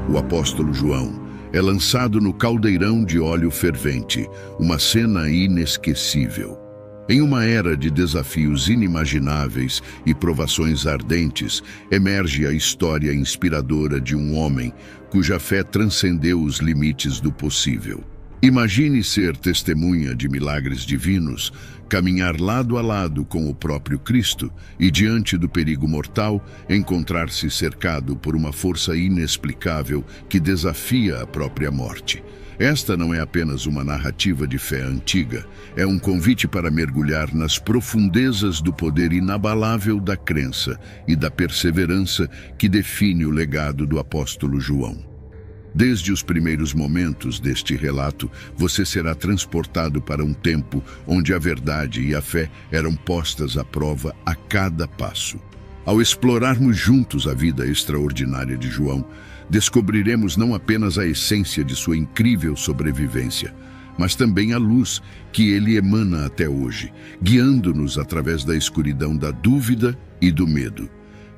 o apóstolo João, é lançado no caldeirão de óleo fervente, uma cena inesquecível. Em uma era de desafios inimagináveis e provações ardentes, emerge a história inspiradora de um homem cuja fé transcendeu os limites do possível. Imagine ser testemunha de milagres divinos, caminhar lado a lado com o próprio Cristo e, diante do perigo mortal, encontrar-se cercado por uma força inexplicável que desafia a própria morte. Esta não é apenas uma narrativa de fé antiga, é um convite para mergulhar nas profundezas do poder inabalável da crença e da perseverança que define o legado do apóstolo João. Desde os primeiros momentos deste relato, você será transportado para um tempo onde a verdade e a fé eram postas à prova a cada passo. Ao explorarmos juntos a vida extraordinária de João, descobriremos não apenas a essência de sua incrível sobrevivência, mas também a luz que ele emana até hoje, guiando-nos através da escuridão da dúvida e do medo.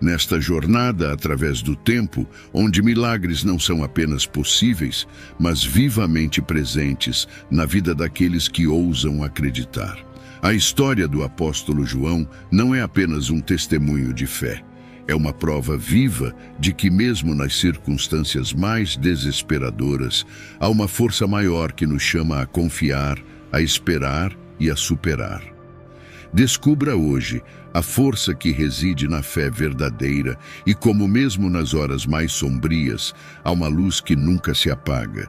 Nesta jornada através do tempo, onde milagres não são apenas possíveis, mas vivamente presentes na vida daqueles que ousam acreditar. A história do apóstolo João não é apenas um testemunho de fé. É uma prova viva de que, mesmo nas circunstâncias mais desesperadoras, há uma força maior que nos chama a confiar, a esperar e a superar. Descubra hoje a força que reside na fé verdadeira e como mesmo nas horas mais sombrias, há uma luz que nunca se apaga.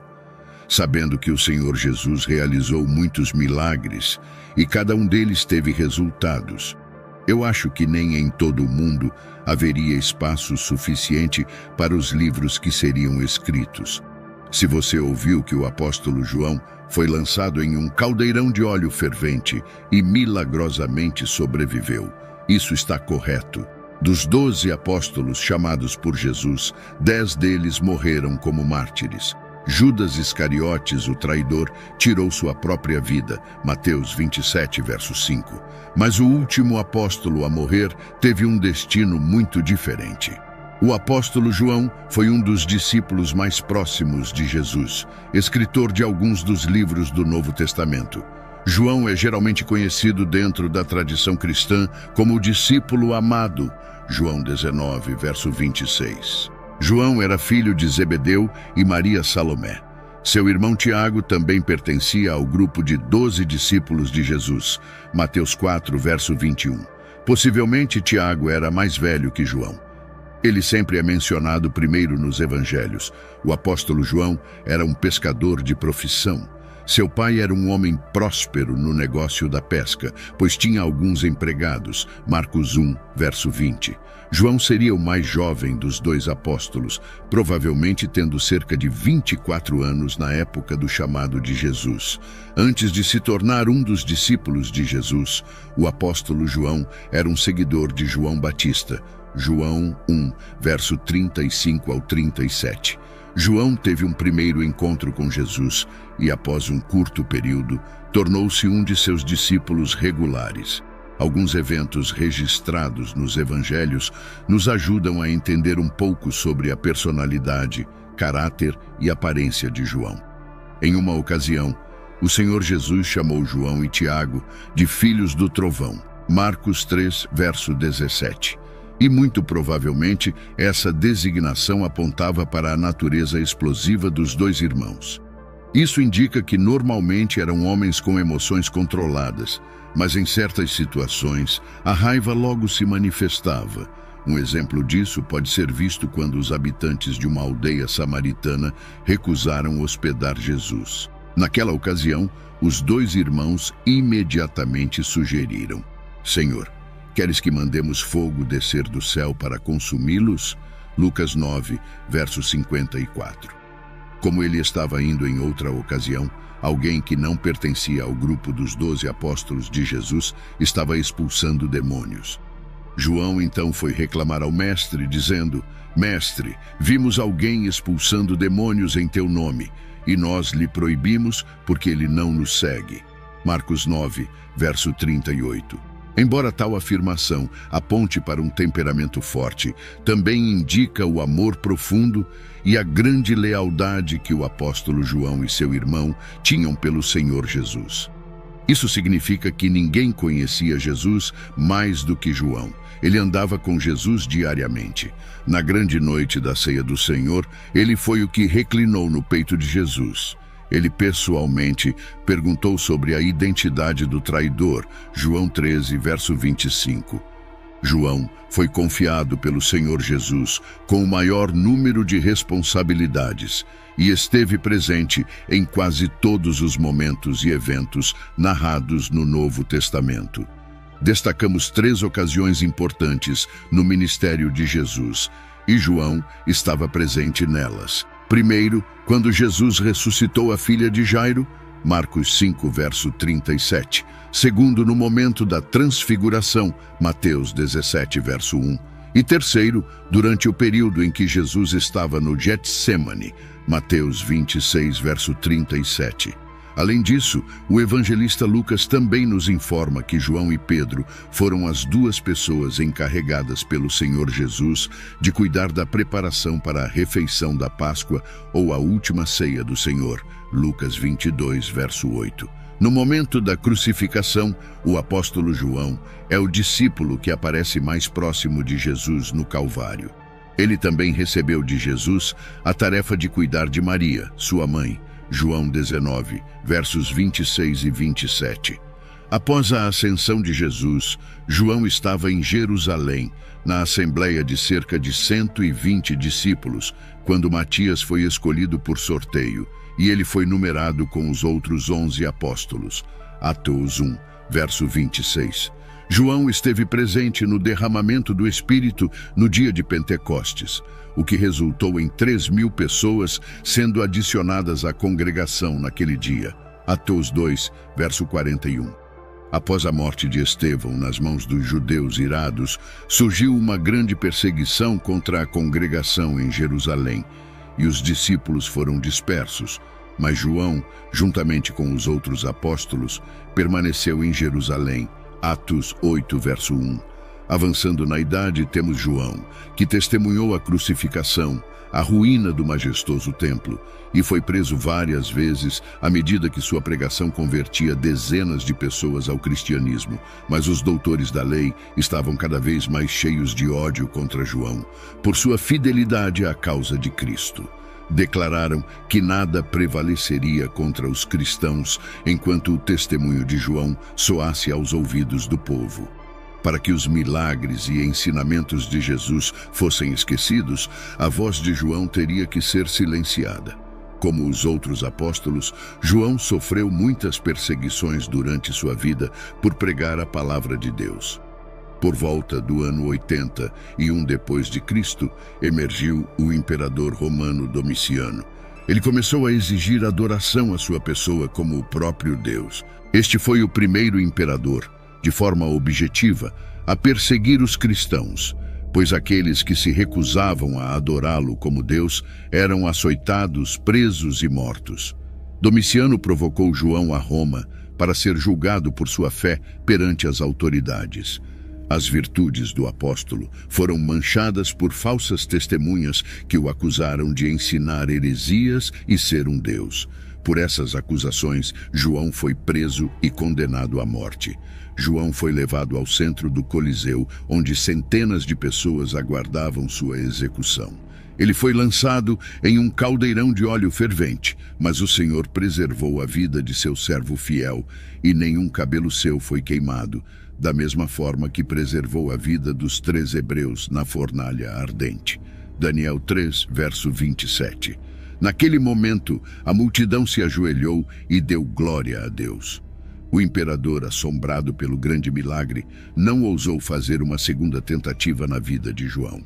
Sabendo que o Senhor Jesus realizou muitos milagres e cada um deles teve resultados, eu acho que nem em todo o mundo haveria espaço suficiente para os livros que seriam escritos. Se você ouviu que o apóstolo João foi lançado em um caldeirão de óleo fervente e milagrosamente sobreviveu, isso está correto. Dos 12 apóstolos chamados por Jesus, 10 deles morreram como mártires. Judas Iscariotes, o traidor, tirou sua própria vida, Mateus 27, verso 5. Mas o último apóstolo a morrer teve um destino muito diferente. O apóstolo João foi um dos discípulos mais próximos de Jesus, escritor de alguns dos livros do Novo Testamento. João é geralmente conhecido dentro da tradição cristã como o discípulo amado, João 19, verso 26. João era filho de Zebedeu e Maria Salomé. Seu irmão Tiago também pertencia ao grupo de 12 discípulos de Jesus, Mateus 4, verso 21. Possivelmente Tiago era mais velho que João. Ele sempre é mencionado primeiro nos evangelhos. O apóstolo João era um pescador de profissão. Seu pai era um homem próspero no negócio da pesca, pois tinha alguns empregados, Marcos 1, verso 20. João seria o mais jovem dos 2 apóstolos, provavelmente tendo cerca de 24 anos na época do chamado de Jesus. Antes de se tornar um dos discípulos de Jesus, o apóstolo João era um seguidor de João Batista, João 1, verso 35 ao 37. João teve um primeiro encontro com Jesus e, após um curto período, tornou-se um de seus discípulos regulares. Alguns eventos registrados nos evangelhos nos ajudam a entender um pouco sobre a personalidade, caráter e aparência de João. Em uma ocasião, o Senhor Jesus chamou João e Tiago de filhos do trovão, Marcos 3, verso 17. E muito provavelmente essa designação apontava para a natureza explosiva dos 2 irmãos. Isso indica que normalmente eram homens com emoções controladas, mas em certas situações a raiva logo se manifestava. Um exemplo disso pode ser visto quando os habitantes de uma aldeia samaritana recusaram hospedar Jesus. Naquela ocasião, os 2 irmãos imediatamente sugeriram: Senhor, queres que mandemos fogo descer do céu para consumi-los? Lucas 9, verso 54. Como ele estava indo em outra ocasião, alguém que não pertencia ao grupo dos 12 apóstolos de Jesus estava expulsando demônios. João então foi reclamar ao mestre, dizendo: Mestre, vimos alguém expulsando demônios em teu nome, e nós lhe proibimos porque ele não nos segue. Marcos 9, verso 38. Embora tal afirmação aponte para um temperamento forte, também indica o amor profundo e a grande lealdade que o apóstolo João e seu irmão tinham pelo Senhor Jesus. Isso significa que ninguém conhecia Jesus mais do que João. Ele andava com Jesus diariamente. Na grande noite da ceia do Senhor, ele foi o que reclinou no peito de Jesus. Ele pessoalmente perguntou sobre a identidade do traidor, João 13, verso 25. João foi confiado pelo Senhor Jesus com o maior número de responsabilidades e esteve presente em quase todos os momentos e eventos narrados no Novo Testamento. Destacamos 3 ocasiões importantes no ministério de Jesus, e João estava presente nelas. Primeiro, quando Jesus ressuscitou a filha de Jairo, Marcos 5, verso 37. Segundo, no momento da transfiguração, Mateus 17, verso 1. E terceiro, durante o período em que Jesus estava no Getsemane, Mateus 26, verso 37. Além disso, o evangelista Lucas também nos informa que João e Pedro foram as 2 pessoas encarregadas pelo Senhor Jesus de cuidar da preparação para a refeição da Páscoa ou a última ceia do Senhor, Lucas 22, verso 8. No momento da crucificação, o apóstolo João é o discípulo que aparece mais próximo de Jesus no Calvário. Ele também recebeu de Jesus a tarefa de cuidar de Maria, sua mãe, João 19, versos 26 e 27. Após a ascensão de Jesus, João estava em Jerusalém, na assembleia de cerca de 120 discípulos, quando Matias foi escolhido por sorteio, e ele foi numerado com os outros 11 apóstolos. Atos 1, verso 26. João esteve presente no derramamento do Espírito no dia de Pentecostes, o que resultou em 3.000 pessoas sendo adicionadas à congregação naquele dia. Atos 2, verso 41. Após a morte de Estevão nas mãos dos judeus irados, surgiu uma grande perseguição contra a congregação em Jerusalém, e os discípulos foram dispersos, mas João, juntamente com os outros apóstolos, permaneceu em Jerusalém. Atos 8, verso 1. Avançando na idade, temos João, que testemunhou a crucificação, a ruína do majestoso templo, e foi preso várias vezes à medida que sua pregação convertia dezenas de pessoas ao cristianismo. Mas os doutores da lei estavam cada vez mais cheios de ódio contra João, por sua fidelidade à causa de Cristo. Declararam que nada prevaleceria contra os cristãos enquanto o testemunho de João soasse aos ouvidos do povo. Para que os milagres e ensinamentos de Jesus fossem esquecidos, a voz de João teria que ser silenciada. Como os outros apóstolos, João sofreu muitas perseguições durante sua vida por pregar a palavra de Deus. Por volta do ano 81 depois de Cristo, emergiu o imperador romano Domiciano. Ele começou a exigir adoração à sua pessoa como o próprio Deus. Este foi o primeiro imperador, de forma objetiva, a perseguir os cristãos, pois aqueles que se recusavam a adorá-lo como Deus eram açoitados, presos e mortos. Domiciano provocou João a Roma para ser julgado por sua fé perante as autoridades. As virtudes do apóstolo foram manchadas por falsas testemunhas que o acusaram de ensinar heresias e ser um deus. Por essas acusações, João foi preso e condenado à morte. João foi levado ao centro do Coliseu, onde centenas de pessoas aguardavam sua execução. Ele foi lançado em um caldeirão de óleo fervente, mas o Senhor preservou a vida de seu servo fiel, e nenhum cabelo seu foi queimado, da mesma forma que preservou a vida dos 3 hebreus na fornalha ardente. Daniel 3, verso 27. Naquele momento, a multidão se ajoelhou e deu glória a Deus. O imperador, assombrado pelo grande milagre, não ousou fazer uma segunda tentativa na vida de João.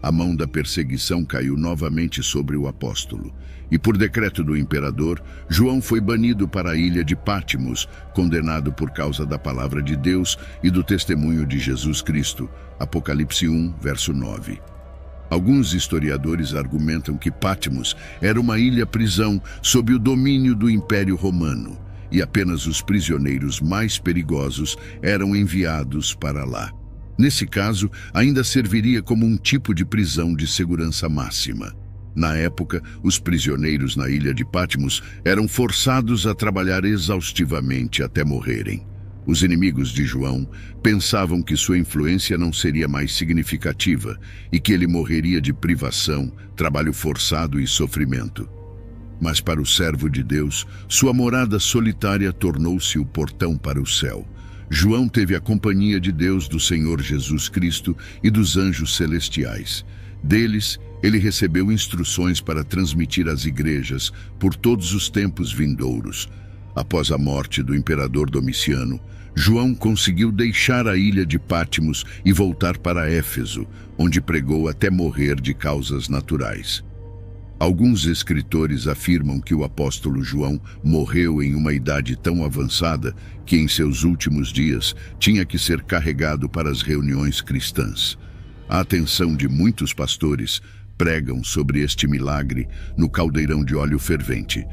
A mão da perseguição caiu novamente sobre o apóstolo, e por decreto do imperador, João foi banido para a ilha de Patmos, condenado por causa da palavra de Deus e do testemunho de Jesus Cristo. Apocalipse 1, verso 9. Alguns historiadores argumentam que Patmos era uma ilha-prisão sob o domínio do Império Romano. e apenas os prisioneiros mais perigosos eram enviados para lá. Nesse caso, ainda serviria como um tipo de prisão de segurança máxima. Na época, os prisioneiros na ilha de Patmos eram forçados a trabalhar exaustivamente até morrerem. Os inimigos de João pensavam que sua influência não seria mais significativa e que ele morreria de privação, trabalho forçado e sofrimento. Mas para o servo de Deus, sua morada solitária tornou-se o portão para o céu. João teve a companhia de Deus, do Senhor Jesus Cristo e dos anjos celestiais. Deles, ele recebeu instruções para transmitir às igrejas por todos os tempos vindouros. Após a morte do imperador Domiciano, João conseguiu deixar a ilha de Patmos e voltar para Éfeso, onde pregou até morrer de causas naturais. Alguns escritores afirmam que o apóstolo João morreu em uma idade tão avançada que em seus últimos dias tinha que ser carregado para as reuniões cristãs. A atenção de muitos pastores pregam sobre este milagre no caldeirão de óleo fervente,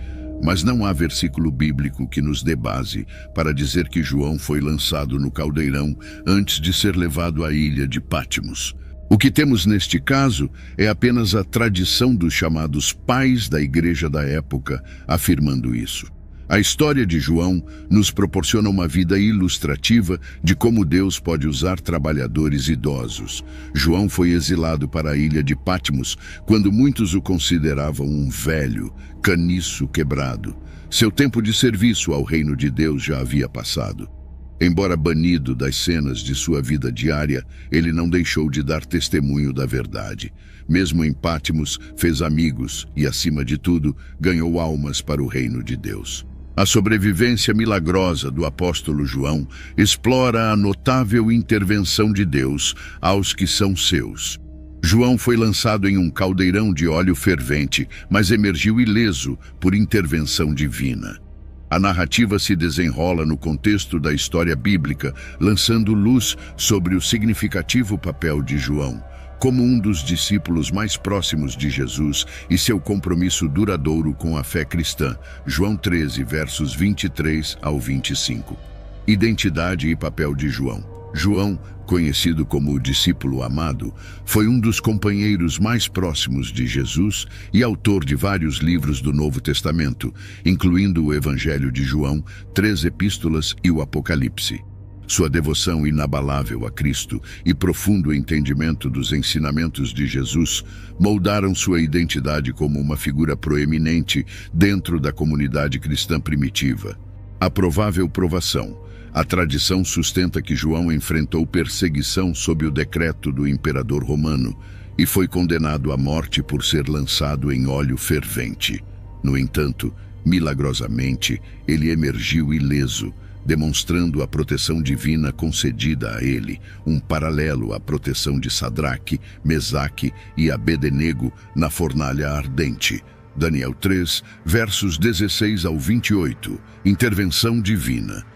mas não há versículo bíblico que nos dê base para dizer que João foi lançado no caldeirão antes de ser levado à ilha de Patmos. O que temos neste caso é apenas a tradição dos chamados pais da igreja da época afirmando isso. A história de João nos proporciona uma vida ilustrativa de como Deus pode usar trabalhadores idosos. João foi exilado para a ilha de Patmos quando muitos o consideravam um velho, caniço quebrado. Seu tempo de serviço ao reino de Deus já havia passado. Embora banido das cenas de sua vida diária, ele não deixou de dar testemunho da verdade. Mesmo em Patmos, fez amigos e, acima de tudo, ganhou almas para o reino de Deus. A sobrevivência milagrosa do apóstolo João explora a notável intervenção de Deus aos que são seus. João foi lançado em um caldeirão de óleo fervente, mas emergiu ileso por intervenção divina. A narrativa se desenrola no contexto da história bíblica, lançando luz sobre o significativo papel de João, como um dos discípulos mais próximos de Jesus e seu compromisso duradouro com a fé cristã. João 13, versos 23 ao 25. Identidade e papel de João. João, conhecido como o discípulo amado, foi um dos companheiros mais próximos de Jesus e autor de vários livros do Novo Testamento, incluindo o Evangelho de João, 3 epístolas e o Apocalipse. Sua devoção inabalável a Cristo e profundo entendimento dos ensinamentos de Jesus moldaram sua identidade como uma figura proeminente dentro da comunidade cristã primitiva. A provável provação. A tradição sustenta que João enfrentou perseguição sob o decreto do imperador romano e foi condenado à morte por ser lançado em óleo fervente. No entanto, milagrosamente, ele emergiu ileso, demonstrando a proteção divina concedida a ele, um paralelo à proteção de Sadraque, Mesaque e Abednego na fornalha ardente. Daniel 3, versos 16 ao 28. Intervenção divina.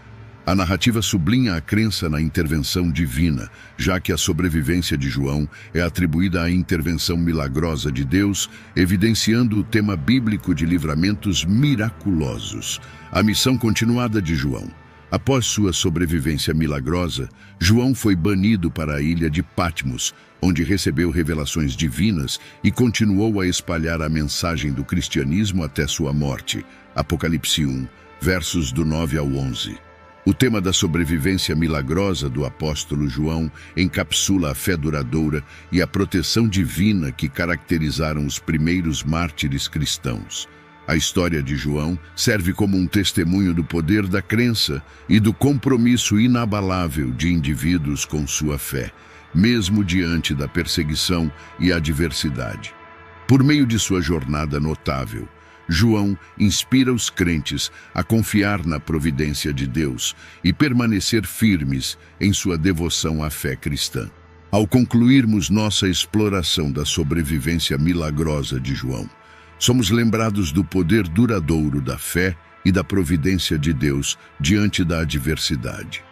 A narrativa sublinha a crença na intervenção divina, já que a sobrevivência de João é atribuída à intervenção milagrosa de Deus, evidenciando o tema bíblico de livramentos miraculosos. A missão continuada de João. Após sua sobrevivência milagrosa, João foi banido para a ilha de Patmos, onde recebeu revelações divinas e continuou a espalhar a mensagem do cristianismo até sua morte. Apocalipse 1, versos do 9 ao 11. O tema da sobrevivência milagrosa do apóstolo João encapsula a fé duradoura e a proteção divina que caracterizaram os primeiros mártires cristãos. A história de João serve como um testemunho do poder da crença e do compromisso inabalável de indivíduos com sua fé, mesmo diante da perseguição e adversidade. Por meio de sua jornada notável, João inspira os crentes a confiar na providência de Deus e permanecer firmes em sua devoção à fé cristã. Ao concluirmos nossa exploração da sobrevivência milagrosa de João, somos lembrados do poder duradouro da fé e da providência de Deus diante da adversidade.